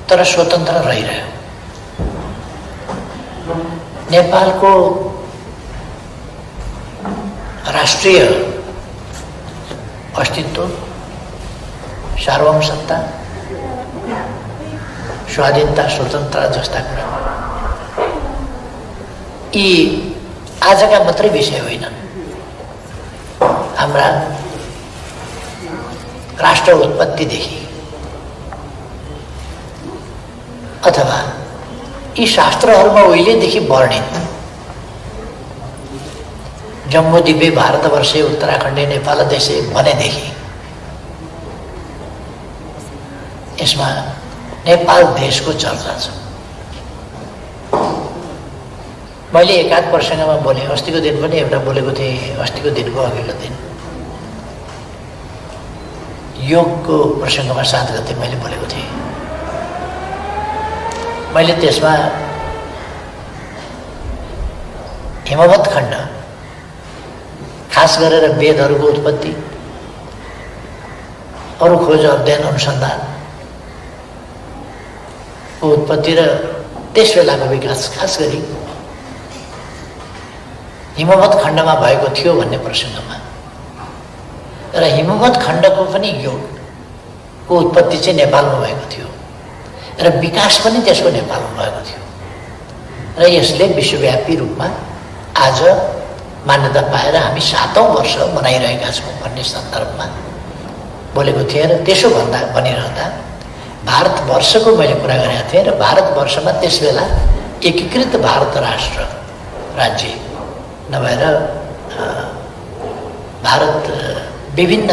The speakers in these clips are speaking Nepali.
तर स्वतन्त्र रहिरह्यो। नेपालको राष्ट्रिय अस्तित्व, सार्वभौमसत्ता, स्वाधीनता, स्वतन्त्रता जस्ता कुरा यी आजका मात्रै विषय होइनन्। हाम्रा राष्ट्र उत्पत्तिदेखि अथवा यी शास्त्रहरूमा उहिलेदेखि वर्णित जम्बूद्वीपे भारतवर्षे उत्तराखण्डे नेपाल देशे भनेदेखि यसमा नेपाल देशको चर्चा छ। मैले एकाध प्रसङ्गमा बोलेँ, अस्तिको दिन पनि एउटा बोलेको थिएँ, अस्तिको दिनको अघिल्लो दिन योगको प्रसङ्गमा 7 गते मैले बोलेको थिएँ। मैले त्यसमा हिमवत् खण्ड, खास गरेर वेदहरूको उत्पत्ति, अरू खोज अध्ययन अनुसन्धानको उत्पत्ति र त्यस बेलाको विकास खास गरी हिमवत् खण्डमा भएको थियो भन्ने प्रसङ्गमा र हिमवत् खण्डको पनि योगको उत्पत्ति चाहिँ नेपालमा भएको थियो र विकास पनि त्यसको नेपालमा भएको थियो र यसले विश्वव्यापी रूपमा आज मान्यता पाएर हामी 7औं वर्ष मनाइरहेका छौँ भन्ने सन्दर्भमा बोलेको थिएँ। र त्यसो भन्दा भनिरहँदा भारतवर्षको मैले कुरा गरेका थिएँ र भारतवर्षमा त्यसबेला एकीकृत भारत राष्ट्र राज्य नभएर भारत विभिन्न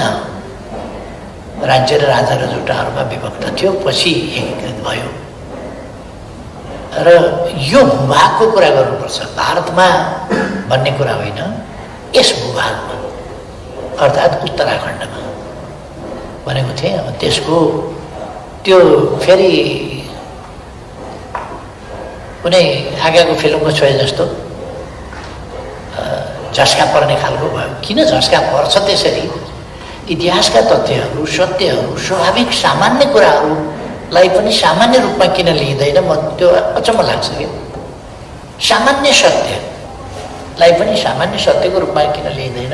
राज्य र राजा र जुटाहरूमा विभक्त थियो, पछि एकीकृत भयो। र यो भूभागको कुरा गर्नुपर्छ, भारतमा भन्ने कुरा होइन, यस भूभागमा अर्थात् उत्तराखण्डमा भनेको थिएँ। अब त्यसको त्यो फेरि कुनै आगाको फिल्मको छोए जस्तो झस्का पर्ने खालको भयो। किन झस्का पर्छ? त्यसरी इतिहासका तथ्यहरू, सत्यहरू, स्वाभाविक सामान्य कुराहरूलाई पनि सामान्य रूपमा किन लिइँदैन? म त्यो अचम्म लाग्छ कि सामान्य सत्यलाई पनि सामान्य सत्यको रूपमा किन लिइँदैन?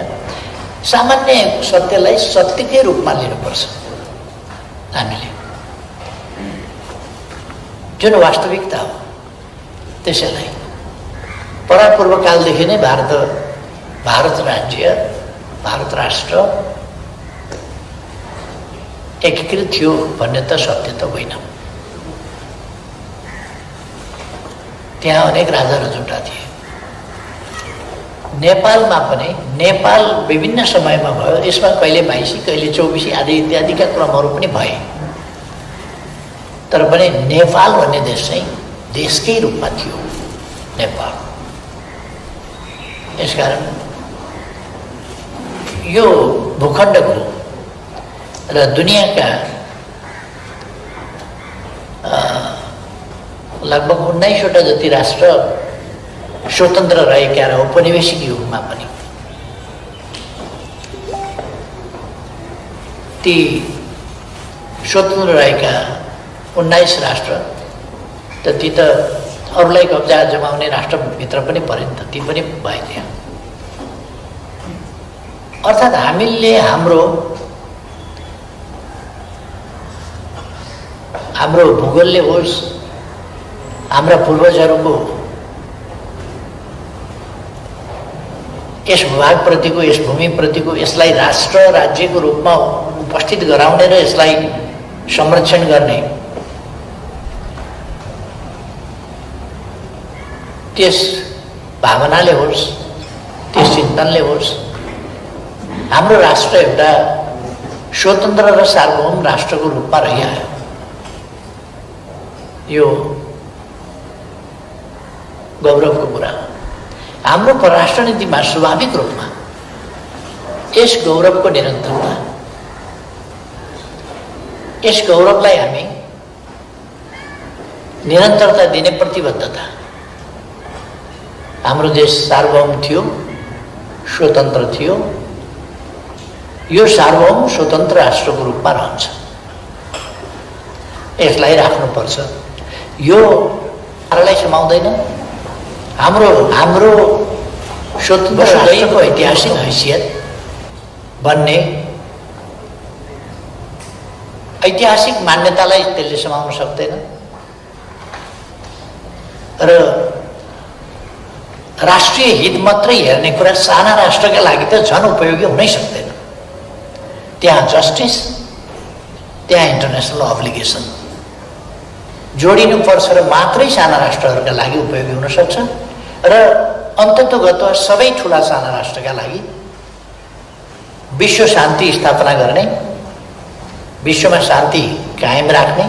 सामान्य सत्यलाई सत्यकै रूपमा लिनुपर्छ हामीले, जुन वास्तविकता हो त्यसैलाई। परापूर्वकालदेखि नै भारत राज्य, भारत राष्ट्र एकीकृत थियो भन्ने त सत्य त होइन। त्यहाँ अनेक राजा र जुटा थिए। नेपालमा पनि नेपाल विभिन्न समयमा भयो, यसमा कहिले 22, कहिले 24 आदि इत्यादिका क्रमहरू पनि भए। तर पनि नेपाल भन्ने देश चाहिँ देशकै रूपमा थियो नेपाल। यसकारण यो भूखण्डको र दुनियाँका लगभग 19वटा जति राष्ट्र स्वतन्त्र रहेका र औपनिवेशिक युगमा पनि ती स्वतन्त्र रहेका 19 राष्ट्र त ती त अरूलाई कब्जा जमाउने राष्ट्रभित्र पनि परे नि त, ती पनि भए त्यहाँ। अर्थात् हामीले हाम्रो भूगोलले होस्, हाम्रा पूर्वजहरूको यस भूभागप्रतिको, यस भूमिप्रतिको, यसलाई राष्ट्र राज्यको रूपमा उपस्थित गराउने र यसलाई संरक्षण गर्ने त्यस भावनाले होस्, त्यस चिन्तनले होस्, हाम्रो राष्ट्र एउटा स्वतन्त्र र सार्वभौम राष्ट्रको रूपमा रहिआयो। यो गौरवको कुरा हो। हाम्रो परराष्ट्र नीतिमा स्वाभाविक रूपमा यस गौरवको निरन्तरता, यस गौरवलाई हामी निरन्तरता दिने प्रतिबद्धता। हाम्रो देश सार्वभौम थियो, स्वतन्त्र थियो, यो सार्वभौम स्वतन्त्र राष्ट्रको रूपमा रहन्छ। यसलाई राख्नुपर्छ। यो लाई समाउँदैन। हाम्रो स्वतन्त्र राष्ट्रको ऐतिहासिक हैसियत भन्ने ऐतिहासिक मान्यतालाई त्यसले समाउन सक्दैन र राष्ट्रिय हित मात्रै हेर्ने कुरा साना राष्ट्रका लागि त झन् उपयोगी हुनै सक्दैन। त्यहाँ जस्टिस, त्यहाँ इन्टरनेसनल अब्लिगेसन जोडिनुपर्छ र मात्रै साना राष्ट्रहरूका लागि उपयोगी हुन सक्छ र अन्ततोगत सबै ठुला साना राष्ट्रका लागि विश्व शान्ति स्थापना गर्ने, विश्वमा शान्ति कायम राख्ने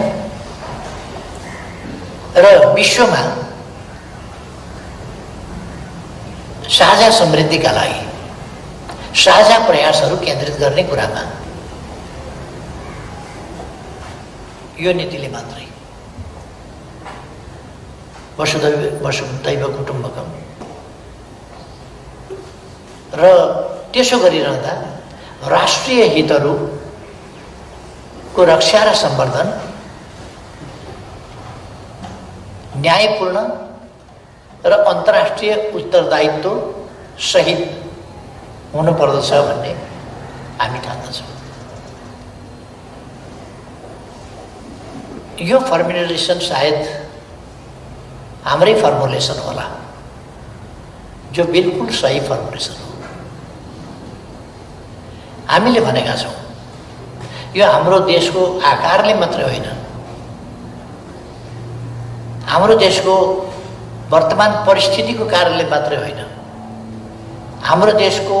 र विश्वमा साझा समृद्धिका लागि साझा प्रयासहरू केन्द्रित गर्ने कुरामा यो नीतिले मात्रै वसुधैव कुटुम्बकम र त्यसो गरिरहँदा राष्ट्रिय हितहरूको रक्षा र सम्वर्धन न्यायपूर्ण र अन्तर्राष्ट्रिय उत्तरदायित्व सहित हुनुपर्दछ भन्ने हामी ठान्दछौँ। यो फर्मुलेसन सायद हाम्रै फर्मुलेसन होला, जो बिल्कुल सही फर्मुलेसन हो। हामीले भनेका छौँ यो हाम्रो देशको आकारले मात्रै होइन, हाम्रो देशको वर्तमान परिस्थितिको कारणले मात्रै होइन, हाम्रो देशको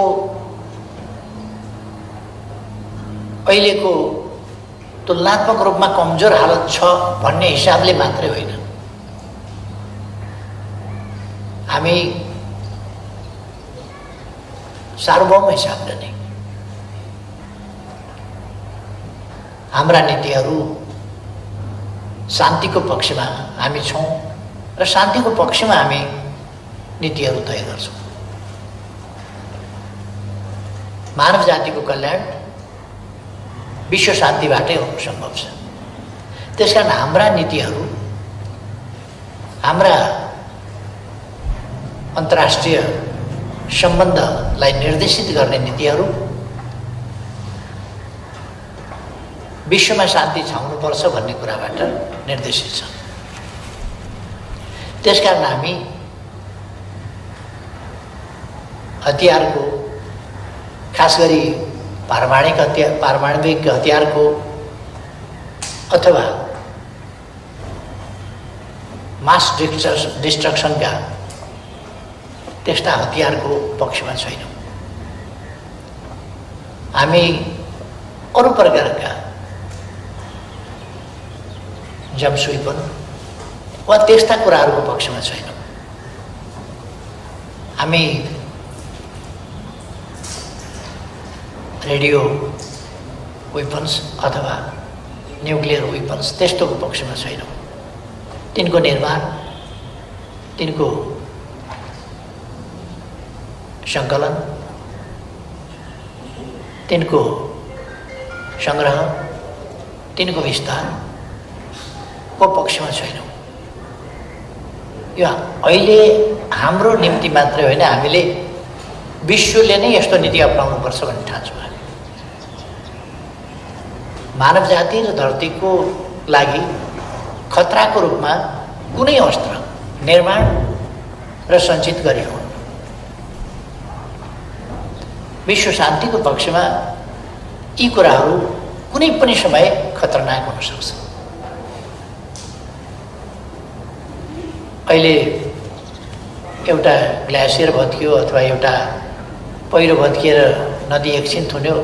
अहिलेको तुलनात्मक रूपमा कमजोर हालत छ भन्ने हिसाबले मात्रै होइन। हामी सार्वभौम हिसाबले नै हाम्रा नीतिहरू शान्तिको पक्षमा हामी छौँ र शान्तिको पक्षमा हामी नीतिहरू तय गर्छौँ। मानव जातिको कल्याण विश्व शान्तिबाटै हुनु सम्भव छ। त्यसकारण हाम्रा नीतिहरू, हाम्रा अन्तर्राष्ट्रिय सम्बन्धलाई निर्देशित गर्ने नीतिहरू विश्वमा शान्ति छाउनुपर्छ भन्ने कुराबाट निर्देशित छ। त्यसकारण हामी हतियारको, खास गरी पारमाणविक हतियारको अथवा मास डिस्ट्रक्सनका त्यस्ता हतियारको पक्षमा छैनौँ। हामी अरू प्रकारका जमसुइपन वा त्यस्ता कुराहरूको पक्षमा छैनौँ। हामी रेडियो वेपन्स अथवा न्युक्लियर वेपन्स त्यस्तोको पक्षमा छैनौँ। तिनको निर्माण, तिनको सङ्कलन, तिनको सङ्ग्रह, तिनको विस्तारको पक्षमा छैनौँ। यो अहिले हाम्रो निम्ति मात्रै होइन, हामीले विश्वले नै यस्तो नीति अपनाउनुपर्छ भन्ने ठान्छौँ। मानव जाति र धरतीको लागि खतराको रूपमा कुनै अस्त्र निर्माण र सञ्चित गरिनु, विश्व शान्तिको पक्षमा यी कुराहरू कुनै पनि समय खतरनाक हुन सक्छ। अहिले एउटा ग्लेसियर भत्कियो अथवा एउटा पहिरो भत्किएर नदी एकछिन थुन्यो,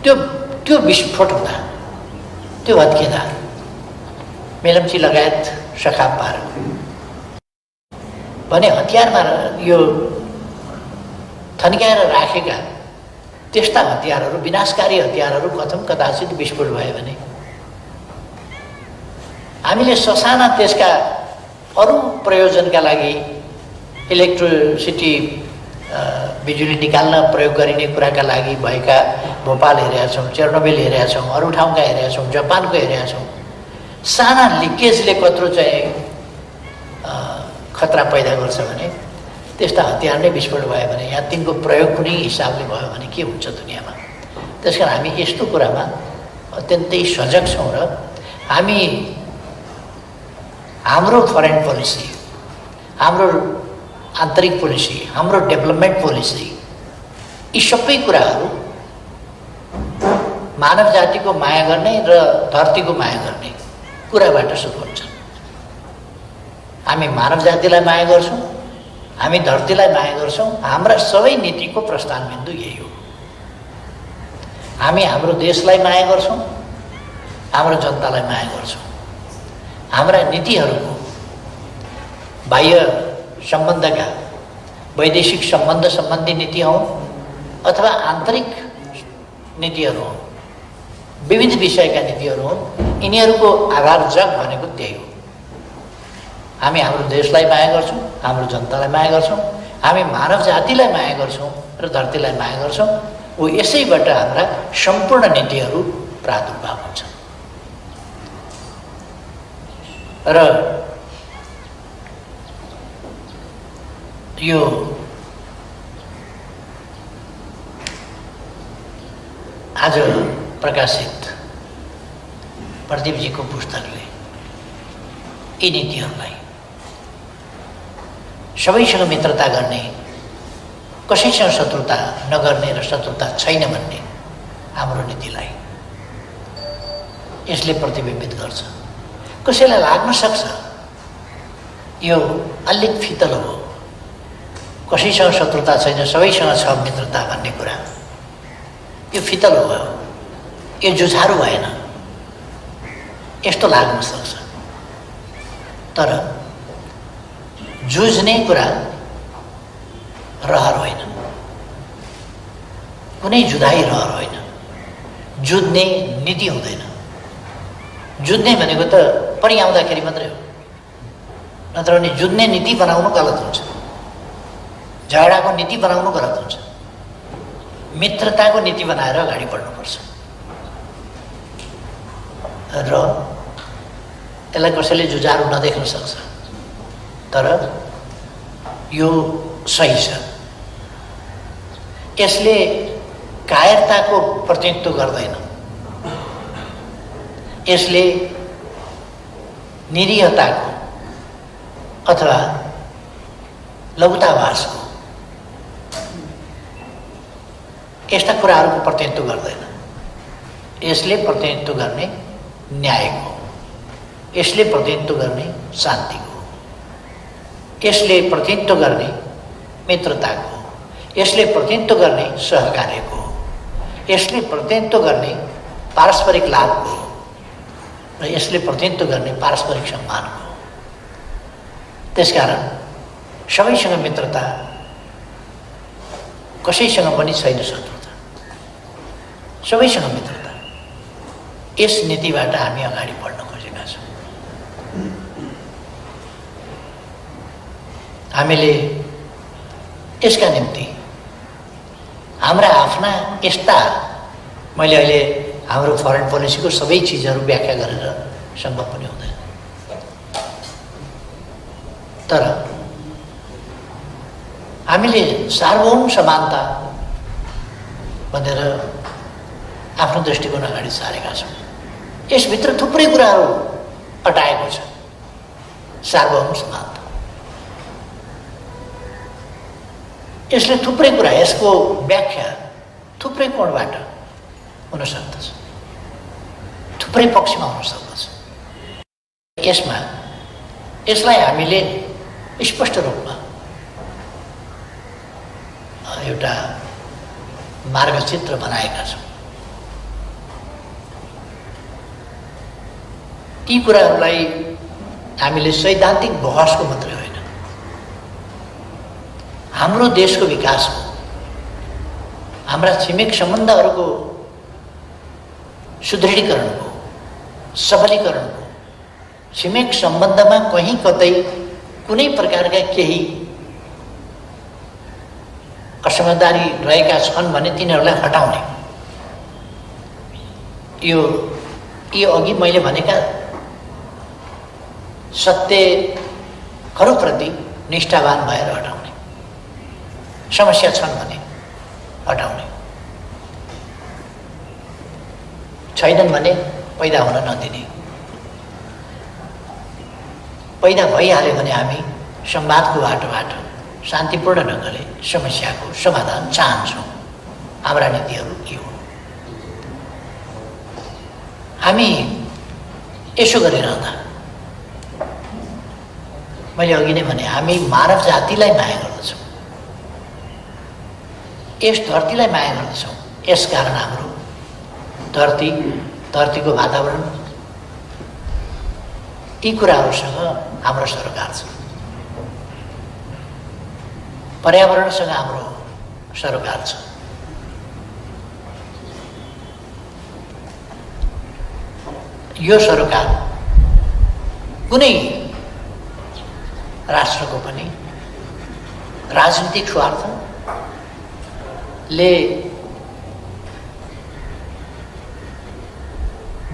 त्यो विस्फोट हुँदा, त्यो भत्किँदा मेलम्ची लगायत सखाप पार भने हतियारमा यो थन्क्याएर राखेका त्यस्ता हतियारहरू, विनाशकारी हतियारहरू कथम कदाचित विस्फोट भयो भने हामीले ससाना त्यसका अरू प्रयोजनका लागि इलेक्ट्रिसिटी बिजुली निकाल्न प्रयोग गरिने कुराका लागि भएका भोपाल हेरेका छौँ, चेर्नोबिल हेरेका छौँ, अरू ठाउँका हेरेका छौँ, जापानको हेरेका छौँ। साना लिकेजले कत्रो चाहिँ खतरा पैदा गर्छ भने त्यस्ता हतियार नै विस्फोट भयो भने या तिनको प्रयोग कुनै हिसाबले भयो भने के हुन्छ दुनियाँमा। त्यसकारण हामी यस्तो कुरामा अत्यन्तै सजग छौँ र हामी हाम्रो फरेन पोलिसी, हाम्रो आन्तरिक पोलिसी, हाम्रो डेभलपमेन्ट पोलिसी, यी सबै कुराहरू मानव जातिको माया गर्ने र धरतीको माया गर्ने कुराबाट सुरु हुन्छ। हामी मानव जातिलाई माया गर्छौँ, हामी धरतीलाई माया गर्छौँ। हाम्रा सबै नीतिको प्रस्थान बिन्दु यही हो। हामी हाम्रो देशलाई माया गर्छौँ, हाम्रो जनतालाई माया गर्छौँ। हाम्रा नीतिहरूको बाह्य सम्बन्धका वैदेशिक सम्बन्ध सम्बन्धी नीति हौ अथवा आन्तरिक नीतिहरू हौ, विविध विषयका नीतिहरू हुन्, यिनीहरूको आधार जग भनेको त्यही हो। हामी हाम्रो देशलाई माया गर्छौँ, हाम्रो जनतालाई माया गर्छौँ, हामी मानव जातिलाई माया गर्छौँ र धरतीलाई माया गर्छौँ। हो यसैबाट हाम्रा सम्पूर्ण नीतिहरू प्रादुर्भाव हुन्छ। र यो आज प्रकाशित प्रदीपजीको पुस्तकले यी नीतिहरूलाई सबैसँग मित्रता गर्ने, कसैसँग शत्रुता नगर्ने र शत्रुता छैन भन्ने हाम्रो नीतिलाई यसले प्रतिबिम्बित गर्छ। कसैलाई लाग्न सक्छ यो अलिक फितलो हो, कसैसँग शत्रुता छैन, सबैसँग छ मित्रता भन्ने कुरा, यो फितलो भयो, यो जुझारु भएन, यस्तो लाग्न सक्छ। तर जुझ्ने कुरा रहर होइन, कुनै जुधाइ रहर होइन, जुझ्ने नीति हुँदैन। जुझ्ने भनेको त परिआउँदाखेरि मात्रै हो, नत्र भने जुझ्ने नीति बनाउनु गलत हुन्छ, झगडाको नीति बनाउनु गलत हुन्छ। मित्रताको नीति बनाएर अगाडि बढ्नुपर्छ र यसलाई कसैले जुझारु नदेख्न सक्छ, तर यो सही छ। यसले कायरताको प्रतिनिधित्व गर्दैन, यसले निरीहताको अथवा लघुतावासको यस्ता कुराहरूको प्रतिनिधित्व गर्दैन। यसले प्रतिनिधित्व गर्ने न्यायको, यसले प्रतिनिधित्व गर्ने शान्तिको, यसले प्रतिनिधित्व गर्ने मित्रताको, यसले प्रतिनिधित्व गर्ने सहकार्यको, यसले प्रतिनिधित्व गर्ने पारस्परिक लाभको र यसले प्रतिनिधित्व गर्ने पारस्परिक सम्मानको। त्यसकारण सबैसँग मित्रता, कसैसँग पनि छैन शत्रुता, सबैसँग मित्रता, यस नीतिबाट हामी अगाडि बढ्न खोजेका छौँ। हामीले यसका निम्ति हाम्रा आफ्ना यस्ता, मैले अहिले हाम्रो फरेन पोलिसीको सबै चिजहरू व्याख्या गरेर सम्भव पनि हुँदैन, तर हामीले सार्वभौम समानता भनेर आफ्नो दृष्टिकोण अगाडि सारेका छौँ। यसभित्र थुप्रै कुराहरू अटाएको छ। सार्वभौम समानता, यसले थुप्रै कुरा, यसको व्याख्या थुप्रै कोणबाट हुन सक्दछ, थुप्रै पक्षमा हुन सक्दछ। यसलाई हामीले स्पष्ट रूपमा एउटा मार्गचित्र बनाएका छौँ। ती कुराहरूलाई हामीले सैद्धान्तिक बहसको मात्रै होइन, हाम्रो देशको विकासको, हाम्रा छिमेक सम्बन्धहरूको सुदृढीकरणको, सबलीकरणको, छिमेक सम्बन्धमा कहीँ कतै कुनै प्रकारका केही असमझदारी रहेका छन् भने तिनीहरूलाई हटाउने, यो अघि मैले भनेका सत्यहरूप्रति निष्ठावान भएर हटाउने, समस्या छन् भने हटाउने, छैनन् भने पैदा हुन नदिने। पैदा भइहाल्यो भने हामी संवादको बाटोबाट शान्तिपूर्ण ढङ्गले समस्याको समाधान चाहन्छौँ। हाम्रा नीतिहरू के हुन्? हामी यसो गरिरहँदा मैले अघि नै भने हामी मानव जातिलाई माया गर्दछौँ, यस धरतीलाई माया गर्दछौँ। यसकारण हाम्रो धरतीको वातावरण यी कुराहरूसँग हाम्रो सरोकार छ, पर्यावरणसँग हाम्रो सरोकार छ। यो सरोकार कुनै राष्ट्रको पनि राजनीतिक स्वार्थले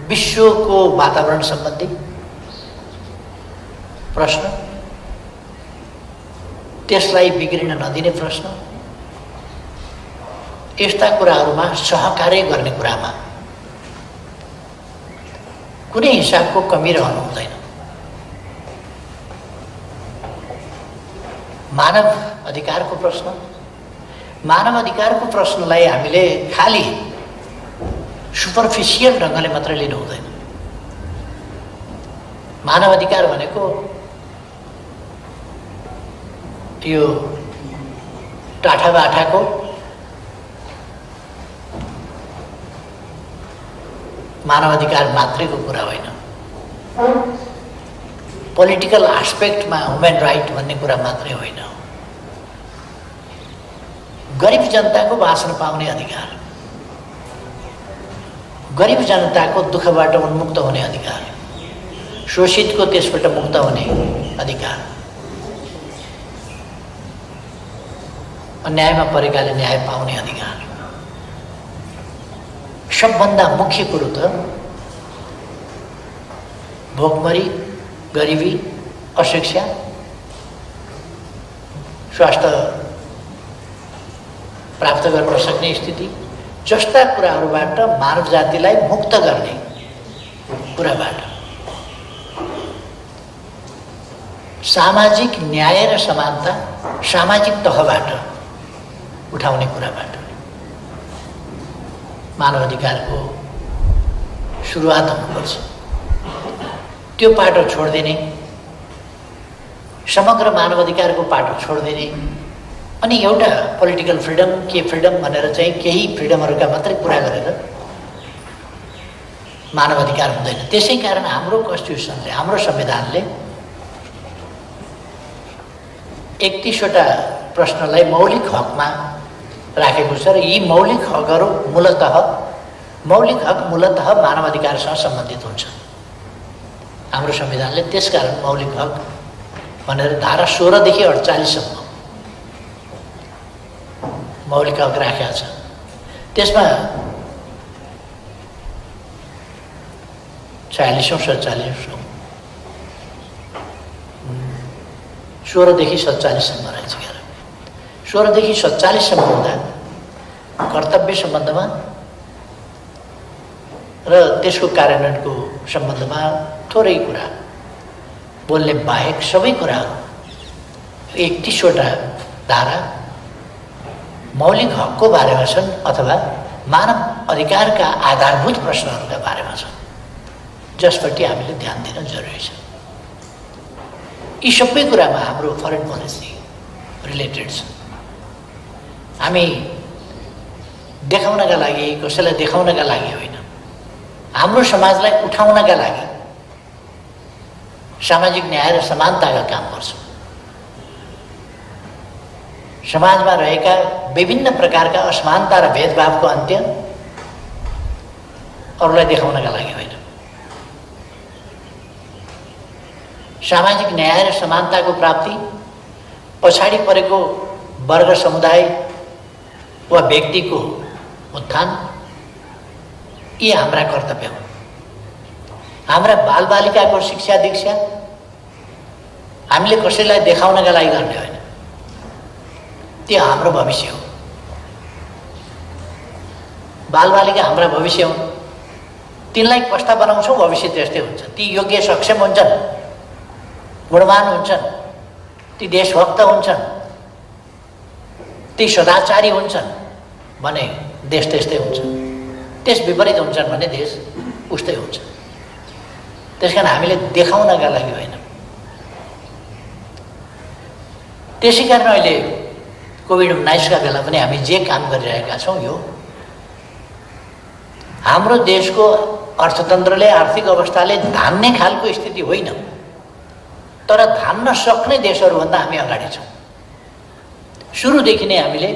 विश्वको वातावरण सम्बन्धी प्रश्न, त्यसलाई बिग्रिन नदिने प्रश्न, यस्ता कुराहरूमा सहकार्य गर्ने कुरामा कुनै हिसाबको कमी रहनु हुँदैन। मानव अधिकारको प्रश्नलाई हामीले खाली सुपरफिसियल ढङ्गले मात्र लिनु हुँदैन। मानव अधिकार भनेको यो टाठा बाठाको मानव अधिकार मात्रैको कुरा होइन, पोलिटिकल एस्पेक्टमा ह्युमन राइट भन्ने कुरा मात्रै होइन। गरिब जनताको बाँच्न पाउने अधिकार, गरिब जनताको दुःखबाट उन्मुक्त हुने अधिकार, शोषितको त्यसबाट मुक्त हुने अधिकार, अन्यायमा परेकाले न्याय पाउने अधिकार। सबभन्दा मुख्य कुरो त भोकमरी, गरिबी, अशिक्षा, स्वास्थ्य प्राप्त गर्न सक्ने स्थिति जस्ता कुराहरूबाट मानव जातिलाई मुक्त गर्ने कुराबाट सामाजिक न्याय र समानता सामाजिक तहबाट उठाउने कुराबाट मानव अधिकारको सुरुवात हुनुपर्छ। त्यो पाटो छोडिदिने, समग्र मानव अधिकारको पाटो छोडिदिने अनि एउटा पोलिटिकल फ्रिडम भनेर चाहिँ केही फ्रिडमहरूका मात्रै कुरा गरेर मानव अधिकार हुँदैन। त्यसै कारण हाम्रो कन्स्टिट्युसनले, हाम्रो संविधानले 31वटा प्रश्नलाई मौलिक हकमा राखेको छ र यी मौलिक हकहरू मूलतः मानव अधिकारसँग सम्बन्धित हुन्छ। हाम्रो संविधानले त्यसकारण मौलिक हक भनेर धारा 16 देखि 48 सम्म मौलिक हक राखेको छ। त्यसमा 46औं 47औं 16 देखि 47 सम्म रहेछ। 16 देखि 47 सम्म हुँदा कर्तव्य सम्बन्धमा र त्यसको कार्यान्वयनको सम्बन्धमा थोरै कुरा बोल्ने बाहेक सबै कुराहरू 31वटा धारा मौलिक हकको बारेमा छन् अथवा मानव अधिकारका आधारभूत प्रश्नहरूका बारेमा छन्, जसपट्टि हामीले ध्यान दिन जरुरी छ। यी सबै कुरामा हाम्रो फरेन पोलिसी रिलेटेड छ। हामी देखाउनका लागि, कसैलाई देखाउनका लागि होइन, हाम्रो समाजलाई उठाउनका लागि सामाजिक न्याय र समानताका काम गर्छौँ। समाजमा रहेका विभिन्न प्रकारका असमानता र भेदभावको अन्त्य अरूलाई देखाउनका लागि होइन, सामाजिक न्याय र समानताको प्राप्ति, पछाडि परेको वर्ग, समुदाय वा व्यक्तिको उत्थान, यी हाम्रा कर्तव्य हुन्। हाम्रा बालबालिकाको शिक्षा दीक्षा हामीले कसैलाई देखाउनका लागि गर्ने होइन, त्यो हाम्रो भविष्य हो। बालबालिका हाम्रा भविष्य हुन्, तिनलाई कस्ता बनाउँछौँ भविष्य त्यस्तै हुन्छ। ती योग्य सक्षम हुन्छन्, गुणवान हुन्छन्, ती देशभक्त हुन्छन्, ती सदाचारी हुन्छन् भने देश त्यस्तै हुन्छ। त्यस विपरीत हुन्छन् भने देश उस्तै हुन्छ। त्यस कारण हामीले देखाउनका लागि होइन। त्यसै कारण अहिले कोभिड-19 बेला पनि हामी जे काम गरिरहेका छौँ यो हाम्रो देशको अर्थतन्त्रले, आर्थिक अवस्थाले धान्ने खालको स्थिति होइन, तर धान्न सक्ने देशहरूभन्दा हामी अगाडि छौँ। सुरुदेखि नै हामीले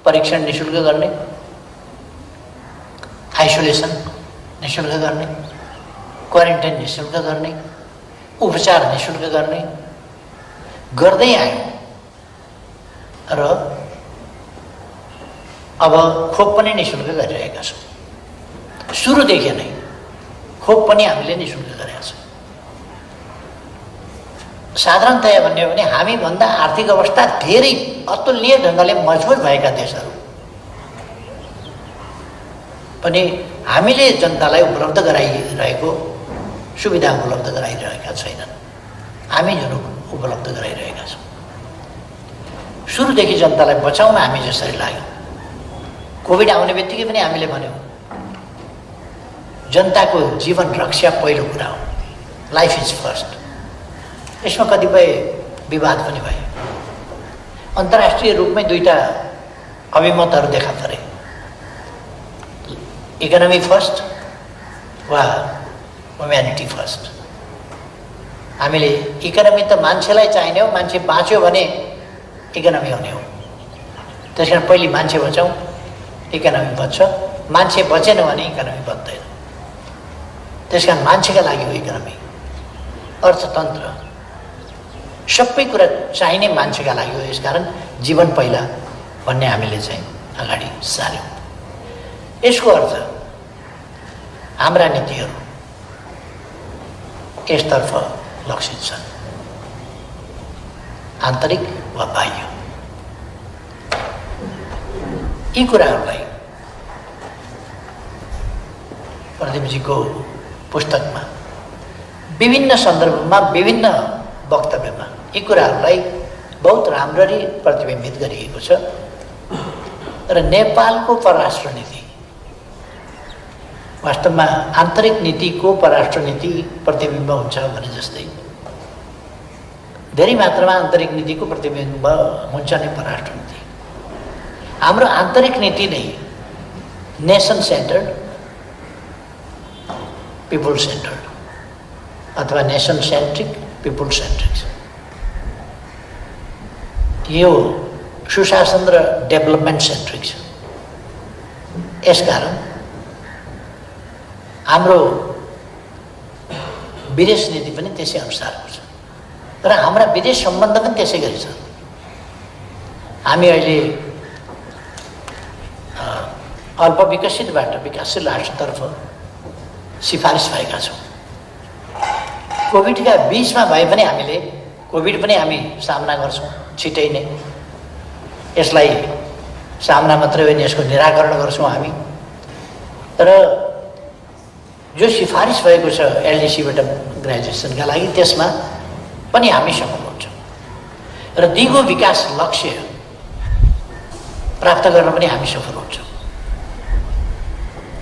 परीक्षण निःशुल्क गर्ने, आइसोलेसन निःशुल्क गर्ने, क्वारेन्टाइन निःशुल्क गर्ने, उपचार निःशुल्क गर्ने गर्दै आयौँ र अब खोप पनि निःशुल्क गरिरहेका छौँ। सुरुदेखि नै खोप पनि हामीले निःशुल्क गरेका छौँ। साधारणतया भन्ने हो भने हामीभन्दा आर्थिक अवस्था धेरै अतुलनीय ढङ्गले मजबुत भएका देशहरू पनि हामीले जनतालाई उपलब्ध गराइरहेको सुविधा उपलब्ध गराइरहेका छैनन्। हामी जुन उपलब्ध गराइरहेका छौँ। सुरुदेखि जनतालाई बचाउन हामी जसरी लाग्यौँ, कोभिड आउने बित्तिकै पनि हामीले भन्यौँ जनताको जीवन रक्षा पहिलो कुरा हो, लाइफ इज फर्स्ट। यसमा कतिपय विवाद पनि भए। अन्तर्राष्ट्रिय रूपमै दुईटा अभिमतहरू देखा परे, इकोनोमी फर्स्ट वा ह्युम्यानिटी फर्स्ट। हामीले इकोनोमी त मान्छेलाई चाहिने हो, मान्छे बाँच्यो भने इकोनोमी हुने हो। त्यस कारण पहिले मान्छे बचाउँ, इकोनोमी बच्छ। मान्छे बचेन भने इकोनोमी बच्दैन। त्यस कारण मान्छेका लागि हो इकोनोमी, अर्थतन्त्र, सबै कुरा चाहिने मान्छेका लागि हो। यसकारण जीवन पहिला भन्ने हामीले चाहिँ अगाडि सार्यौँ। यसको अर्थ हाम्रा नीतिहरू यसतर्फ लक्षित छन्, आन्तरिक वा बाह्य। यी कुराहरूलाई प्रदीपजीको पुस्तकमा विभिन्न सन्दर्भमा, विभिन्न वक्तव्यमा यी कुराहरूलाई बहुत राम्ररी प्रतिबिम्बित गरिएको छ। र नेपालको परराष्ट्र नीति वास्तवमा आन्तरिक नीतिको परराष्ट्र नीति प्रतिबिम्ब हुन्छ भने जस्तै धेरै मात्रामा आन्तरिक नीतिको प्रतिबिम्ब हुन्छ नै परराष्ट्र नीति। हाम्रो आन्तरिक नीति नै नेसन सेन्टर्ड, पिपुल सेन्टर्ड अथवा नेसन सेन्ट्रिक, पिपुल सेन्ट्रिक छ। यो सुशासन र डेभलपमेन्ट सेन्ट्रिक छ। यसकारण हाम्रो विदेश नीति पनि त्यसै अनुसारको छ र हाम्रा विदेश सम्बन्ध पनि त्यसै गरी छ। हामी अहिले अल्पविकसितबाट विकासशील राष्ट्रतर्फ सिफारिस भएका छौँ। कोभिडका बिचमा भए पनि हामीले कोभिड पनि हामी सामना गर्छौँ छिटै नै। यसलाई सामना मात्रै होइन, यसको निराकरण गर्छौँ हामी। र जो सिफारिस भएको छ एलडिसीबाट ग्रेजुएसनका लागि, त्यसमा पनि हामी सफल हुन्छौँ र दिगो विकास लक्ष्य प्राप्त गर्न पनि हामी सफल हुन्छौँ।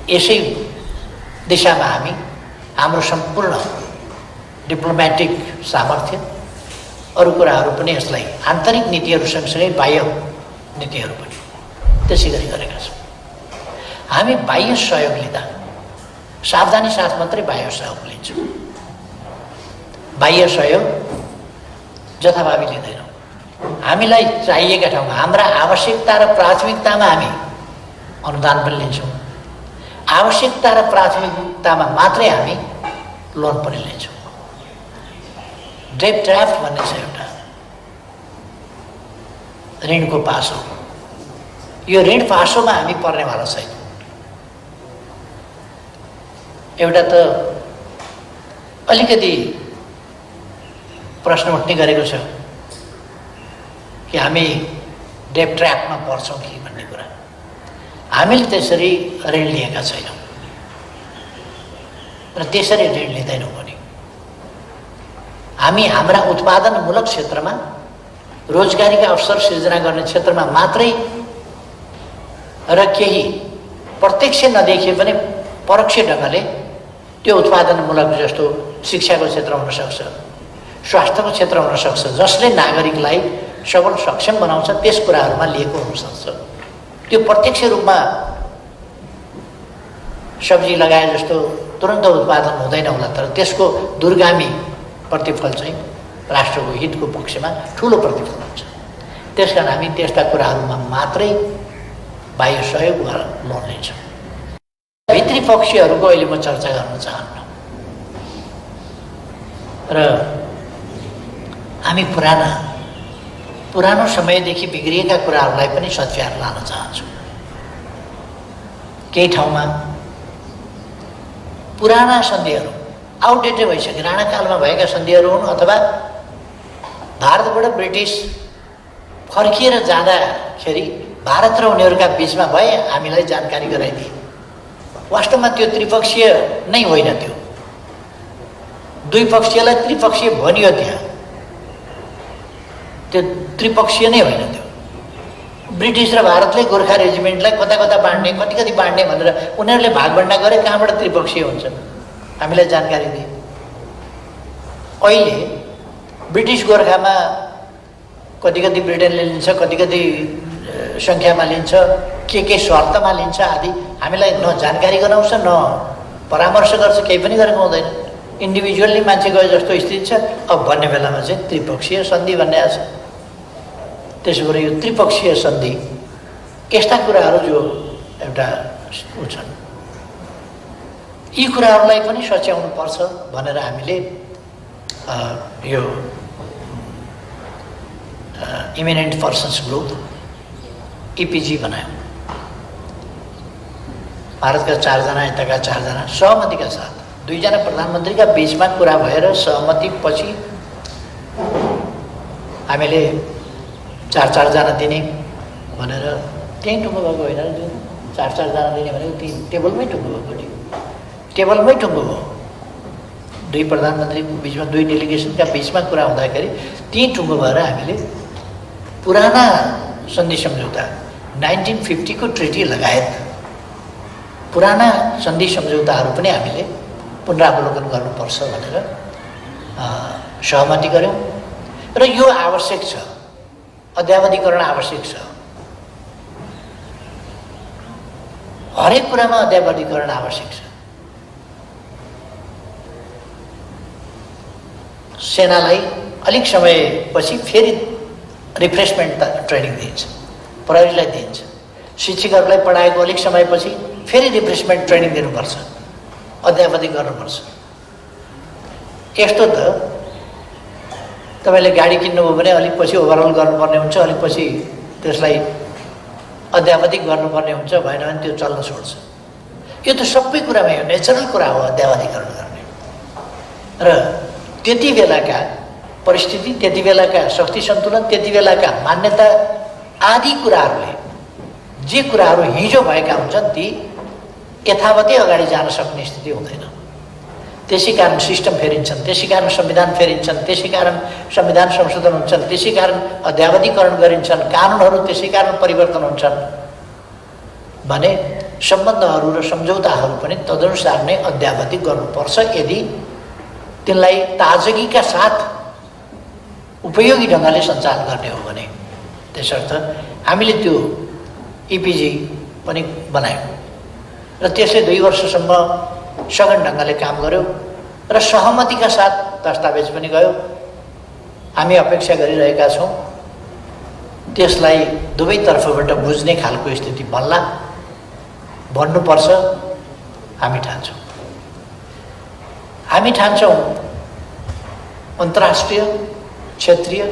यसै दिशामा हामी हाम्रो सम्पूर्ण डिप्लोमेटिक सामर्थ्य, अरू कुराहरू पनि यसलाई आन्तरिक नीतिहरू सँगसँगै बाह्य नीतिहरू पनि त्यसै गरी गरेका छौँ। हामी बाह्य सहयोग लिँदा सावधानी साथ मात्रै बाह्य सहयोग लिन्छौँ। बाह्य सहयोग जथाभावी लिँदैनौँ। हामीलाई चाहिएका ठाउँमा हाम्रा आवश्यकता र प्राथमिकतामा हामी अनुदान पनि लिन्छौँ। आवश्यकता र प्राथमिकतामा मात्रै हामी लोन पनि लिन्छौँ। डेट ड्राफ्ट भन्ने छ एउटा, ऋणको पासो। यो ऋण पासोमा हामी पर्नेवाला छैन। एउटा त अलिकति प्रश्न उठ्ने गरेको छ कि हामी डेप ट्र्यापमा पर्छौँ कि भन्ने कुरा। हामीले त्यसरी ऋण लिएका छैनौँ र त्यसरी ऋण लिँदैनौँ पनि। हामी हाम्रा उत्पादनमूलक क्षेत्रमा रोजगारीका अवसर सृजना गर्ने क्षेत्रमा मात्रै र केही प्रत्यक्ष नदेखिए पनि परोक्ष ढङ्गले त्यो उत्पादनमूलक जस्तो शिक्षाको क्षेत्र हुनसक्छ, स्वास्थ्यको क्षेत्र हुनसक्छ, जसले नागरिकलाई सबल सक्षम बनाउँछ, त्यस कुराहरूमा लिएको हुनसक्छ। त्यो प्रत्यक्ष रूपमा सब्जी लगाए जस्तो तुरन्त उत्पादन हुँदैन होला, तर त्यसको दूरगामी प्रतिफल चाहिँ राष्ट्रको हितको पक्षमा ठुलो प्रतिफल हुन्छ। त्यसकारण हामी त्यस्ता कुराहरूमा मात्रै बाह्य सहयोग लोन लिन्छौँ। भित्री पक्षीहरूको अहिले म चर्चा गर्न चाहन्न र हामी पुरानो समयदेखि बिग्रिएका कुराहरूलाई पनि सत्यार लान चाहन्छौँ। केही ठाउँमा पुराना सन्धिहरू आउटडेटेड भइसके, राणाकालमा भएका सन्धिहरू हुन् अथवा भारतबाट ब्रिटिस फर्किएर जाँदाखेरि भारत र उनीहरूका बिचमा भए हामीलाई जानकारी गराइदिए। वास्तवमा त्यो त्रिपक्षीय नै होइन, त्यो द्विपक्षीयलाई त्रिपक्षीय भनियो त्यहाँ, त्यो त्रिपक्षीय नै होइन। त्यो ब्रिटिस र भारतले गोर्खा रेजिमेन्टलाई कता कता बाँड्ने, कति कति बाँड्ने भनेर उनीहरूले भागभण्डा गरे, कहाँबाट त्रिपक्षीय हुन्छ हामीलाई जानकारी दिए। अहिले ब्रिटिस गोर्खामा कति कति ब्रिटेनले लिन्छ, कति कति सङ्ख्यामा लिन्छ, के शर्तमा लिन्छ आदि हामीलाई न जानकारी गराउँछ न परामर्श गर्छ, केही पनि गरेको हुँदैन। इन्डिभिजुअल्ली मान्छे गए जस्तो स्थिति छ। अब भन्ने बेलामा चाहिँ त्रिपक्षीय सन्धि भन्ने आएको छ। त्यसो भएर यो त्रिपक्षीय सन्धि यस्ता कुराहरू जो एउटा छन्, यी कुराहरूलाई पनि सच्याउनु पर्छ भनेर हामीले यो इमिनेन्ट पर्सन्स ग्रुप इपिजी बनायौँ। भारतका 4 जना, यताका 4 जना सहमतिका साथ, 2 जना प्रधानमन्त्रीका बिचमा कुरा भएर सहमति पछि हामीले 4 जना दिने भनेर त्यहीँ टुङ्गो भएको होइन, 4 जना दिने भनेको त्यही टेबलमै टुङ्गो भएको नि, टेबलमै टुङ्गो भयो। 2 प्रधानमन्त्रीको बिचमा, 2 डेलिगेसनका बिचमा कुरा हुँदाखेरि त्यहीँ टुङ्गो भएर हामीले पुराना सन्धि सम्झौता 1950 को ट्रिटी लगायत पुराना सन्धि सम्झौताहरू पनि हामीले पुनरावलोकन गर्नुपर्छ भनेर सहमति गऱ्यौँ र यो आवश्यक छ, अद्यावधिकरण आवश्यक छ। हरेक कुरामा अद्यावधिकरण आवश्यक छ। सेनालाई अलिक समयपछि फेरि रिफ्रेसमेन्ट ट्रेनिङ दिइन्छ, प्रहरीलाई दिइन्छ, शिक्षकहरूलाई पढाएको अलिक समयपछि फेरि रिफ्रेसमेन्ट ट्रेनिङ दिनुपर्छ, अद्यावधि गर्नुपर्छ। यस्तो त तपाईँले गाडी किन्नुभयो भने अलिक पछि ओभरअल गर्नुपर्ने हुन्छ, अलिक पछि त्यसलाई अद्यावधिक गर्नुपर्ने हुन्छ, भएन भने त्यो चल्न छोड्छ। यो त सबै कुरामा यो नेचरल कुरा हो अद्यावधिकरण गर्ने। र त्यति बेलाका परिस्थिति, त्यति बेलाका शक्ति सन्तुलन, त्यति बेलाका मान्यता आदि कुराहरूले, जे कुराहरू हिजो भएका हुन्छन् ती यथावतै अगाडि जान सक्ने स्थिति हुँदैन। त्यसै कारण सिस्टम फेरिन्छन्, त्यसै कारण संविधान फेरिन्छन्, त्यसै कारण संविधान संशोधन हुन्छन्, त्यसै कारण अद्यावधिकरण गरिन्छन्, कानुनहरू त्यसै कारण परिवर्तन हुन्छन् भने सम्बन्धहरू र सम्झौताहरू पनि तदनुसार नै अद्यावधिक गर्नुपर्छ यदि तिनलाई ताजगीका साथ उपयोगी ढङ्गले सञ्चालन गर्ने हो भने। त्यसर्थ हामीले त्यो इपिजी पनि बनायौँ र त्यसले 2 वर्षसम्म सघन ढङ्गले काम गर्यो र सहमतिका साथ दस्तावेज पनि गयो। हामी अपेक्षा गरिरहेका छौँ त्यसलाई दुवैतर्फबाट बुझ्ने खालको स्थिति बन्नुपर्छ। हामी ठान्छौँ अन्तर्राष्ट्रिय, क्षेत्रीय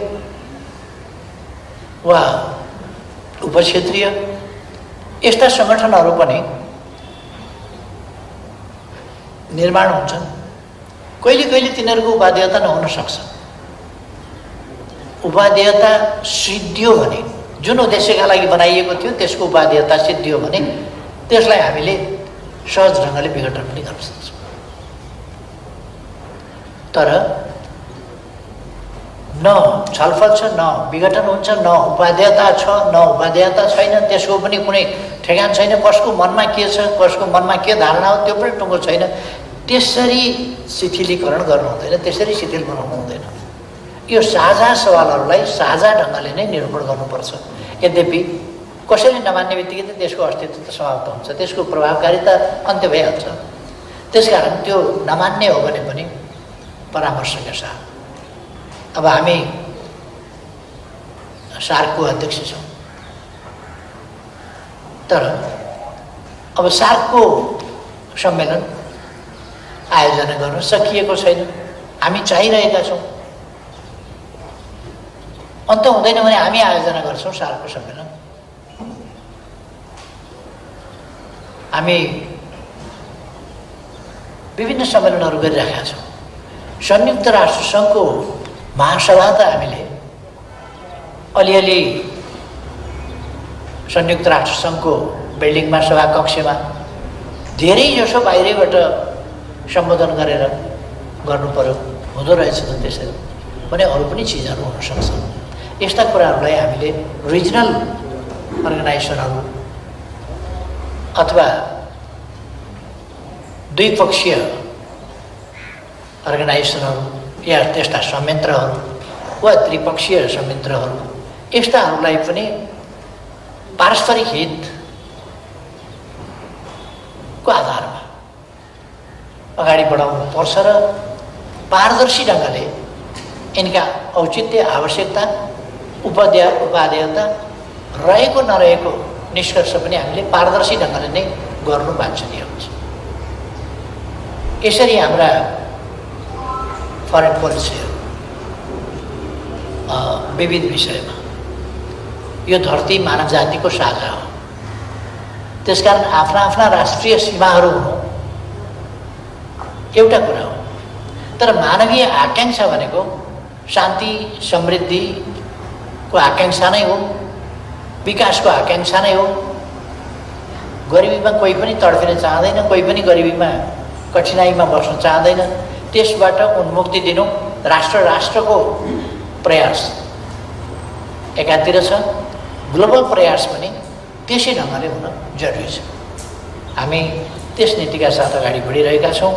वा उपक्षेत्रीय यस्ता सङ्गठनहरू पनि निर्माण हुन्छन्। कहिले कहिले तिनीहरूको बाध्यता नहुन सक्छ, उपादेयता सिद्धियो भने, जुन उद्देश्यका लागि बनाइएको थियो त्यसको उपादेयता सिद्धियो भने त्यसलाई हामीले सहज ढङ्गले विघटन पनि गर्न सक्छौँ। तर न छलफल छ, न विघटन हुन्छ, न उपादेयता छ, न उपादेयता छैन, त्यसको पनि कुनै ठेगान छैन। कसको मनमा के छ, कसको मनमा के धारणा हो त्यो पनि टुङ्गो छैन। त्यसरी शिथिलीकरण गर्नु हुँदैन, त्यसरी शिथिल बनाउनु हुँदैन। यो साझा सवालहरूलाई साझा ढङ्गले नै निरूपण गर्नुपर्छ। यद्यपि कसैले नमान्ने बित्तिकै त त्यसको अस्तित्व त समाप्त हुन्छ, त्यसको प्रभावकारिता अन्त्य भइहाल्छ। त्यसकारण त्यो नमान्ने हो भने पनि परामर्शका साथ। अब हामी सार्कको अध्यक्ष छौँ, तर अब सार्कको सम्मेलन आयोजना गर्न सकिएको छैन। हामी चाहिरहेका छौँ, अन्त हुँदैन भने हामी आयोजना गर्छौँ सार्कको सम्मेलन। हामी विभिन्न सम्मेलनहरू गरिरहेका छौँ। संयुक्त राष्ट्र सङ्घको महासभा त हामीले अलिअलि संयुक्त राष्ट्र सङ्घको बिल्डिङमा, सभा कक्षमा धेरै जसो बाहिरैबाट सम्बोधन गरेर गर्नु पर्यो, हुँदो रहेछ त त्यसरी भने अरू पनि चिजहरू हुनसक्छ। यस्ता कुराहरूलाई हामीले रिजनल अर्गनाइजेसनहरू अथवा द्विपक्षीय अर्गनाइजेसनहरू या त्यस्ता संयन्त्रहरू वा त्रिपक्षीय संयन्त्रहरू यस्ताहरूलाई पनि पारस्परिक हितको आधारमा अगाडि बढाउनु पर्छ र पारदर्शी ढङ्गले यिनका औचित्य, आवश्यकता, उपादेयता रहेको नरहेको निष्कर्ष पनि हामीले पारदर्शी ढङ्गले नै गर्नु वाञ्छनीय हुन्छ। यसरी हाम्रा फरेन पोलिसीहरू विविध विषयमा, यो धरती मानव जातिको साझा हो। त्यसकारण आफ्ना आफ्ना राष्ट्रिय सीमाहरू हुनु एउटा कुरा हो, तर मानवीय आकाङ्क्षा भनेको शान्ति समृद्धिको आकाङ्क्षा नै हो, विकासको आकाङ्क्षा नै हो। गरिबीमा कोही पनि तडफिन चाहँदैन, कोही पनि गरिबीमा कठिनाइमा बस्न चाहँदैन। त्यसबाट उन्मुक्ति दिनु राष्ट्रको प्रयास एकातिर छ, ग्लोबल प्रयास पनि त्यसै ढङ्गले हुन जरुरी छ। हामी त्यस नीतिका साथ अगाडि बढिरहेका छौँ।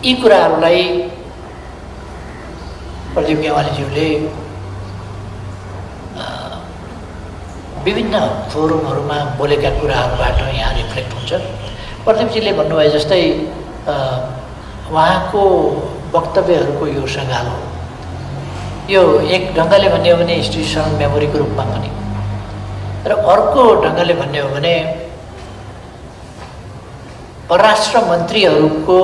यी कुराहरूलाई प्रदीप गेवालीज्यूले विभिन्न फोरमहरूमा बोलेका कुराहरूबाट यहाँ रिफ्लेक्ट हुन्छ। प्रदीपजीले भन्नुभए जस्तै उहाँको वक्तव्यहरूको यो सङ्गालो, यो एक ढङ्गले भन्ने हो भने इन्स्टिट्युसनल मेमोरीको रूपमा पनि, र अर्को ढङ्गले भन्ने हो भने परराष्ट्र मन्त्रीहरूको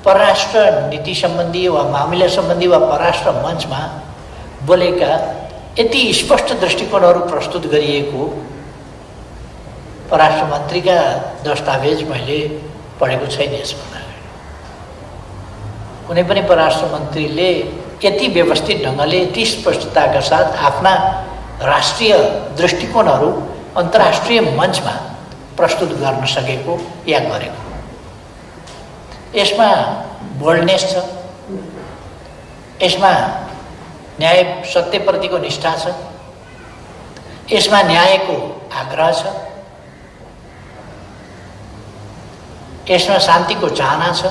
परराष्ट्र नीति सम्बन्धी वा मामिला सम्बन्धी वा परराष्ट्र मञ्चमा बोलेका यति स्पष्ट दृष्टिकोणहरू प्रस्तुत गरिएको परराष्ट्र मन्त्रीका दस्तावेज मैले पढेको छैन। यसभन्दा कुनै पनि परराष्ट्र मन्त्रीले यति व्यवस्थित ढङ्गले, यति स्पष्टताका साथ आफ्ना राष्ट्रिय दृष्टिकोणहरू अन्तर्राष्ट्रिय मञ्चमा प्रस्तुत गर्न सकेको या गरेको, यसमा बोल्डनेस छ, यसमा न्याय सत्यप्रतिको निष्ठा छ, यसमा न्यायको आग्रह छ, यसमा शान्तिको चाहना छ,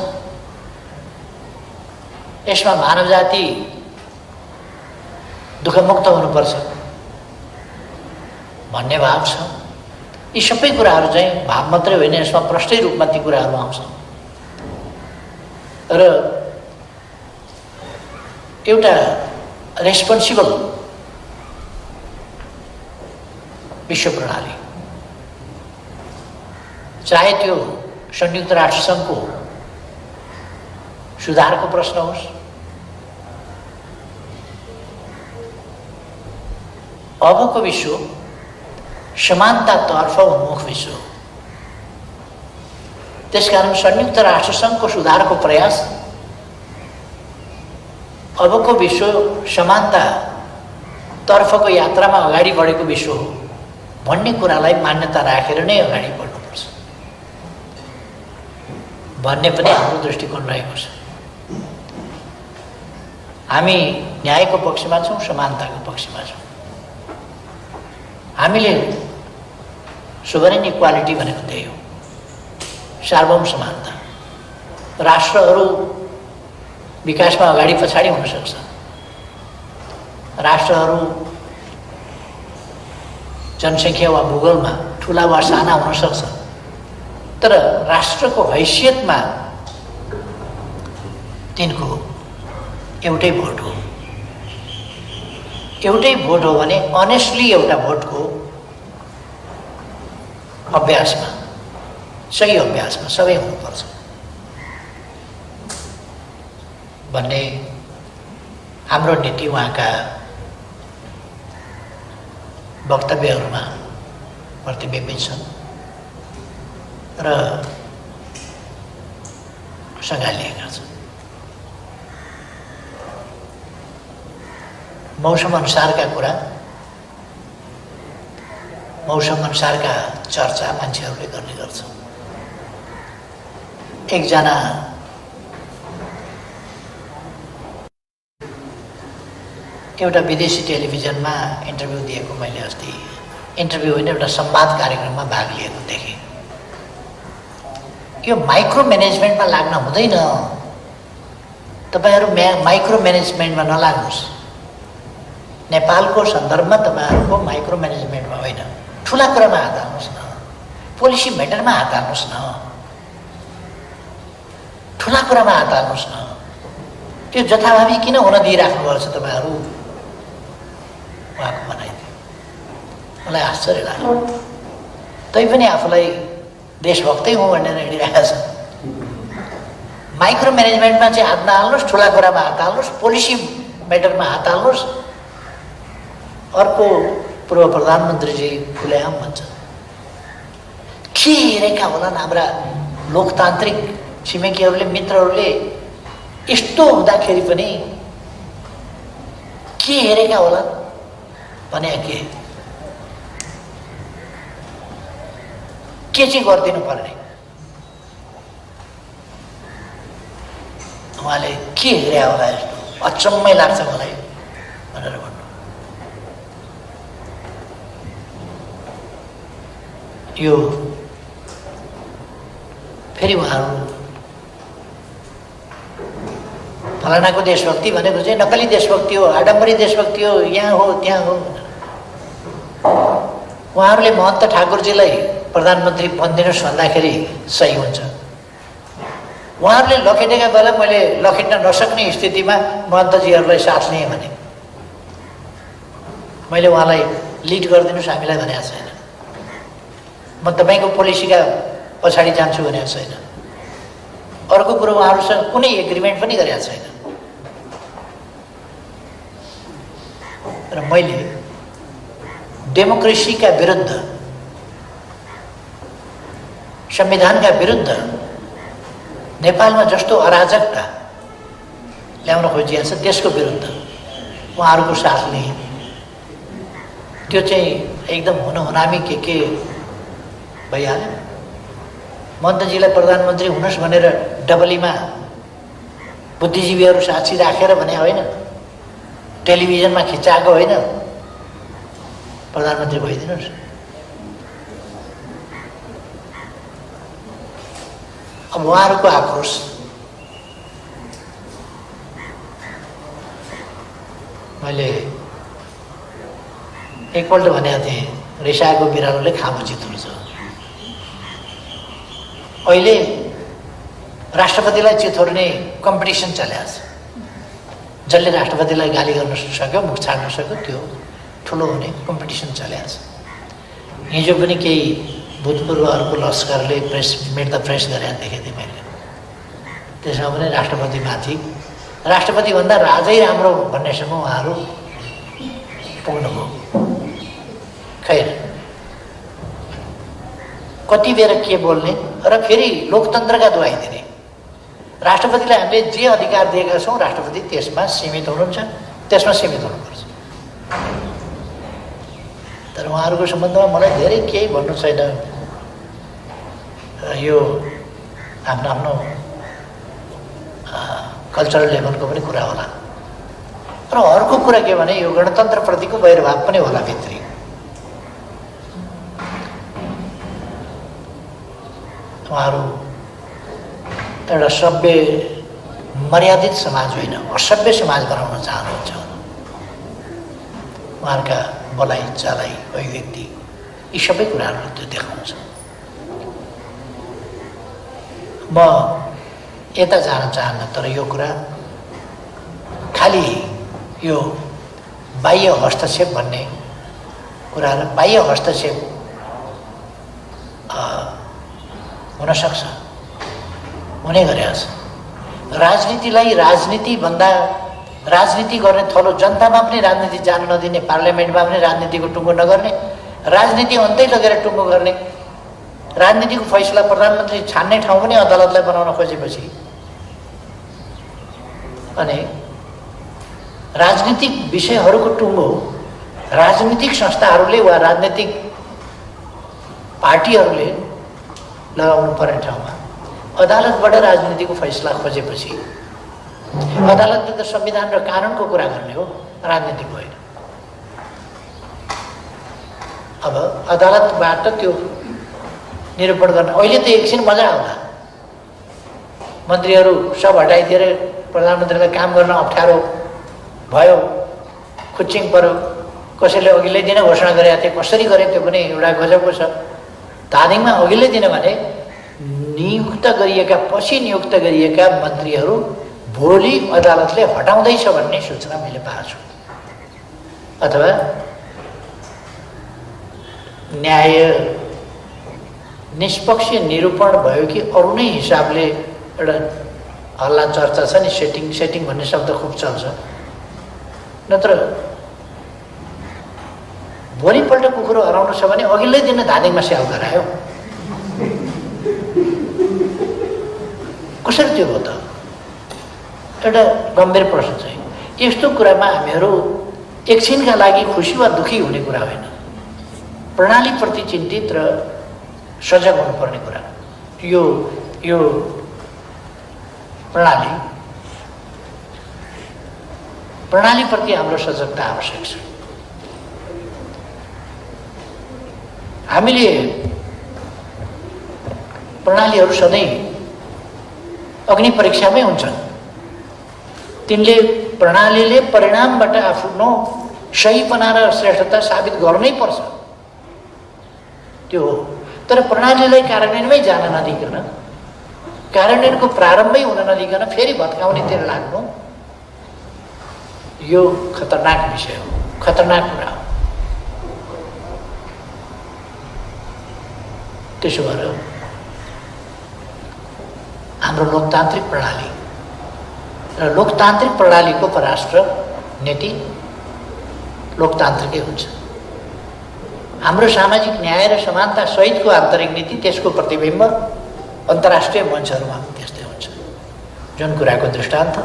यसमा मानव जाति दुःखमुक्त हुनुपर्छ भन्ने भाव छ। यी सबै कुराहरू चाहिँ भाव मात्रै होइन, यसमा प्रष्टै रूपमा ती कुराहरू आउँछ र एउटा रेस्पोन्सिबल विश्व प्रणाली, चाहे त्यो संयुक्त राष्ट्र सङ्घको सुधारको प्रश्न होस्, अबको विश्व समानतातर्फ उन्मुख विश्व हो। त्यसकारण संयुक्त राष्ट्र सङ्घको सुधारको प्रयास अबको विश्व समानतातर्फको यात्रामा अगाडि बढेको विश्व हो भन्ने कुरालाई मान्यता राखेर नै अगाडि बढ्नुपर्छ भन्ने पनि हाम्रो दृष्टिकोण रहेको छ। हामी न्यायको पक्षमा छौँ, समानताको पक्षमा छौँ। हामीले सोभरेन इक्वालिटी भनेको त्यही हो, सार्वभौम समानता। राष्ट्रहरू विकासमा अगाडि पछाडि हुन सक्छ, राष्ट्रहरू जनसङ्ख्या वा भूगोलमा ठुला वा साना हुन सक्छ, तर राष्ट्रको हैसियतमा तिनको एउटै भोट हो। एउटै भोट हो भने अनेस्टली एउटा भोटको अभ्यासमा, सही अभ्यासमा सबै हुनुपर्छ भन्ने हाम्रो नीति उहाँका वक्तव्यहरूमा प्रतिबिम्बित छन् र सँगालिएका छन्। मौसम अनुसारका कुरा, मौसम अनुसारका चर्चा मान्छेहरूले गर्ने गर्छ। एकजना एउटा विदेशी टेलिभिजनमा इन्टरभ्यू दिएको मैले अस्ति, इन्टरभ्यू होइन एउटा संवाद कार्यक्रममा भाग लिएको देखेँ। यो माइक्रो म्यानेजमेन्टमा लाग्न हुँदैन। तपाईहरू माइक्रो म्यानेजमेन्टमा नलाग्नुहोस्। नेपालको सन्दर्भमा तपाईहरूको माइक्रो म्यानेजमेन्टमा होइन, ठुला कुरामा हात हाल्नुहोस् न, पोलिसी म्याटरमा हात हाल्नुहोस् न, ठुला कुरामा हात हाल्नुहोस् न। त्यो जथाभावी किन हुन दिइराख्नुभएको छ तपाईँहरू? उहाँको बनाइदियो, मलाई आश्चर्य लाग्यो। तैपनि आफूलाई देशभक्तै हुँ भनेर हिँडिरहेका छन्। माइक्रो म्यानेजमेन्टमा चाहिँ हात नहाल्नुहोस्, ठुला कुरामा हात हाल्नुहोस्, पोलिसी म्याटरमा हात हाल्नुहोस्। अर्को पूर्व प्रधानमन्त्रीजी खुलेआम भन्छ, के हेरेका होलान् हाम्रा लोकतान्त्रिक छिमेकीहरूले, मित्रहरूले? यस्तो हुँदाखेरि पनि के हेरेका होला भने के चाहिँ गरिदिनु पर्ने? उहाँले के हेरे होला यस्तो अचम्मै लाग्छ मलाई भनेर भन्नु। यो फेरि उहाँहरू फलानाको देशभक्ति भनेको चाहिँ नक्कली देशभक्ति हो, आडम्बरी देशभक्ति हो, यहाँ हो त्यहाँ हो। उहाँहरूले महन्त ठाकुरजीलाई प्रधानमन्त्री बनिदिनुहोस् भन्दाखेरि सही हुन्छ। उहाँहरूले लखेटेका बेला मैले लखेट्न नसक्ने स्थितिमा महन्तजीहरूलाई साथ लिएँ भने मैले उहाँलाई लिड गरिदिनुहोस् हामीलाई भनेको छैन। म तपाईँको पोलिसीका पछाडि जान्छु भनेको छैन। अर्को कुरो, उहाँहरूसँग कुनै एग्रिमेन्ट पनि गरेको छैन। र मैले डेमोक्रेसीका विरुद्ध, संविधानका विरुद्ध नेपालमा जस्तो अराजकता ल्याउन खोजिएको छ त्यसको विरुद्ध उहाँहरूको साथ लिएँ। त्यो चाहिँ एकदम हुनामी के भइहाल्यो। महन्तजीलाई प्रधानमन्त्री हुनुहोस् भनेर डबलीमा बुद्धिजीवीहरू साक्षी राखेर भने होइन, टेलिभिजनमा खिचाएको होइन, प्रधानमन्त्री भइदिनुहोस्। अब उहाँहरूको आक्रोश मैले एकपल्ट भनेको थिएँ, रिसाएको बिरालोले खामुची तुर्छ। अहिले राष्ट्रपतिलाई चितोर्ने कम्पिटिसन चलेको छ। जसले राष्ट्रपतिलाई गाली गर्न सक्यो, मुख छाड्न सक्यो, त्यो ठुलो हुने कम्पिटिसन चलेको छ। हिजो पनि केही भूतपूर्वहरूको लस्करले प्रेस मिट द प्रेस गरेर देखेको थिएँ मैले। त्यसमा पनि राष्ट्रपतिमाथि, राष्ट्रपतिभन्दा राजै राम्रो भन्नेसम्म उहाँहरू पुग्नुभयो। खैर, कति बेर के बोल्ने र फेरि लोकतन्त्रका दुहाई दिने। राष्ट्रपतिलाई हामीले जे अधिकार दिएका छौँ राष्ट्रपति त्यसमा सीमित हुनुहुन्छ, त्यसमा सीमित हुनुपर्छ। तर उहाँहरूको सम्बन्धमा मलाई धेरै केही भन्नु छैन। यो आफ्नो आफ्नो कल्चरल लेभलको पनि कुरा होला। र अर्को कुरा के भने यो गणतन्त्रप्रतिको वैरभाव पनि होला भित्री। उहाँहरू एउटा सभ्य मर्यादित समाज होइन, असभ्य समाज बनाउन चाहनुहुन्छ। उहाँहरूका बोलाइ चालाइ अभिव्यक्ति यी सबै कुराहरू त्यो देखाउँछ। म यता जान चाहन्न, तर यो कुरा खालि यो बाह्य हस्तक्षेप भन्ने कुरा र बाह्य हस्तक्षेप हुनसक्छ, हुने गरेको छ। राजनीतिलाई राजनीतिभन्दा राजनीति गर्ने थलो जनतामा पनि राजनीति जान नदिने, पार्लियामेन्टमा पनि राजनीतिको टुङ्गो नगर्ने, राजनीति अन्तै लगेर टुङ्गो गर्ने, राजनीतिको फैसला प्रधानमन्त्री छान्ने ठाउँ पनि अदालतलाई बनाउन खोजेपछि अनि राजनीतिक विषयहरूको टुङ्गो राजनीतिक संस्थाहरूले वा राजनीतिक पार्टीहरूले लगाउनु पर्ने ठाउँमा अदालतबाट राजनीतिको फैसला खोजेपछि अदालतले त संविधान र कानुनको कुरा गर्ने हो, राजनीतिक होइन। अब अदालतबाट त्यो निरूपण गर्न अहिले त एकछिन मजा आउँला। मन्त्रीहरू सब हटाइदिएर प्रधानमन्त्रीलाई काम गर्न अप्ठ्यारो भयो, खुच्चिङ पर्यो। कसैले अघिल्लै दिन घोषणा गरेका थिए, कसरी गरे त्यो पनि एउटा गजबको छ। धादिङमा अघिल्लै दिन भने नियुक्त गरिएका पछि नियुक्त गरिएका मन्त्रीहरू भोलि अदालतले हटाउँदैछ भन्ने सूचना मैले पाएको छु। अथवा न्याय निष्पक्ष निरूपण भयो कि अरू नै हिसाबले एउटा हल्ला चर्चा छ नि, सेटिङ भन्ने शब्द खुब चल्छ। नत्र भोलिपल्ट कुकुरो हराउनु छ भने अघिल्लै दिन धादिङमा स्याल गरायो। कसरी त्यो हो त? एउटा गम्भीर प्रश्न चाहिँ यस्तो कुरामा हामीहरू एकछिनका लागि खुसी वा दुखी हुने कुरा होइन, प्रणालीप्रति चिन्तित र सजग हुनुपर्ने कुरा। यो प्रणालीप्रति हाम्रो सजगता आवश्यक छ। हामीले प्रणालीहरू सधैँ अग्नि परीक्षामै हुन्छन्। तिनले प्रणालीले परिणामबाट आफ्नो सहीपना र श्रेष्ठता साबित गर्नै पर्छ, त्यो हो। तर प्रणालीलाई कार्यान्वयनमै जान नदिकन, कार्यान्वयनको प्रारम्भै हुन नदिकन फेरि भत्काउनेतिर लाग्नु यो खतरनाक विषय हो, खतरनाक कुरा हो। त्यसो भएर हाम्रो लोकतान्त्रिक प्रणाली र लोकतान्त्रिक प्रणालीको परराष्ट्र नीति लोकतान्त्रिकै हुन्छ। हाम्रो सामाजिक न्याय र समानता सहितको आन्तरिक नीति, त्यसको प्रतिबिम्ब अन्तर्राष्ट्रिय मञ्चहरूमा त्यस्तै हुन्छ। जुन कुराको दृष्टान्त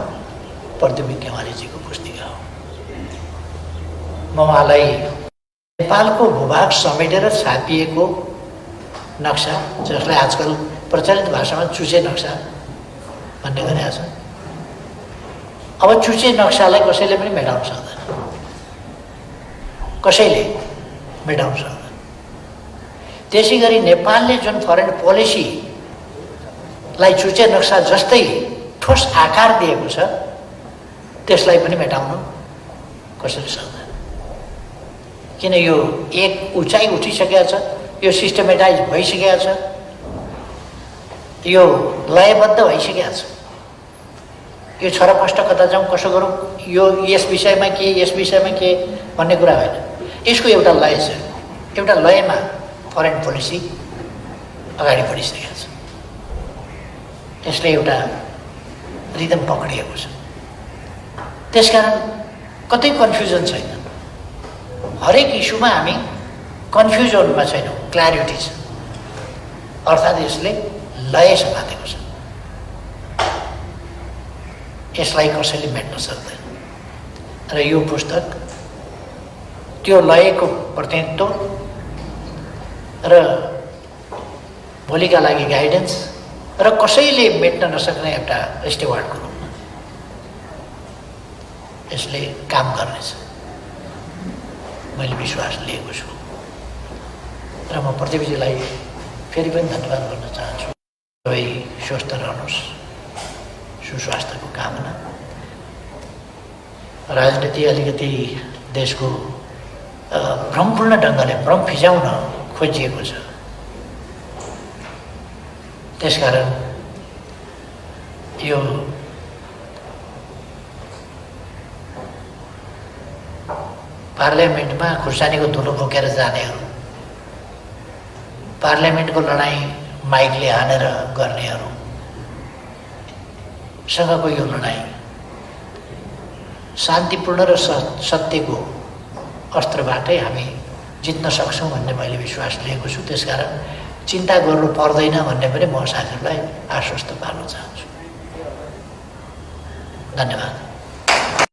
प्रदीप केवालीजीको पुस्तिका हो। म उहाँलाई नेपालको भूभाग समेटेर छापिएको नक्सा, जसलाई आजकल प्रचलित भाषामा चुचे नक्सा भन्ने गरेका छ। अब चुचे नक्सालाई कसैले पनि मेटाउन सक्दैन, कसैले मेटाउन सक्दैन। त्यसै गरी नेपालले जुन फरेन पोलिसीलाई चुचे नक्सा जस्तै ठोस आकार दिएको छ, त्यसलाई पनि मेटाउन कसैले सक्दैन। किन यो एक उचाइ उठिसकेको छ, यो सिस्टमेटाइज भइसकेको छ, यो लयबद्ध भइसकेको छ। यो छरपष्ट कता जाउँ, कसो गरौँ, यो यस विषयमा के, यस विषयमा के भन्ने कुरा होइन। यसको एउटा लय छ, एउटा लयमा फरेन पोलिसी अगाडि बढिसकेको छ। त्यसले एउटा रिदम पक्रिएको छ। त्यसकारण कतै कन्फ्युजन छैन। हरेक इस्युमा हामी कन्फ्युजनमा छैनौँ, क्ल्यारिटी छ। अर्थात् यसले लय समातेको छ। यसलाई कसैले मेट्न सक्दैन। र यो पुस्तक त्यो लयको प्रतिनिधित्व र भोलिका लागि गाइडेन्स र कसैले मेट्न नसक्ने एउटा स्टेवार्डको रूपमा यसले काम गर्नेछ, मैले विश्वास लिएको छु। र म प्रदीपजीलाई फेरि पनि धन्यवाद गर्न चाहन्छु। सबै स्वस्थ रहनुहोस्, सुस्वास्थ्यको कामना। राजनीति अलिकति देशको भ्रमपूर्ण ढङ्गले भ्रम फिजाउन खोजिएको छ, त्यसकारण यो पार्लियामेन्टमा खुर्सानीको धुलो बोकेर जानेहरू, पार्लियामेन्टको लडाइँ माइकले हानेर गर्नेहरूसँगको यो लडाइँ शान्तिपूर्ण र सत्यको अस्त्रबाटै हामी जित्न सक्छौँ भन्ने मैले विश्वास लिएको छु। त्यसकारण चिन्ता गर्नु पर्दैन भन्ने पनि म साथीहरूलाई आश्वस्त पार्न चाहन्छु। धन्यवाद।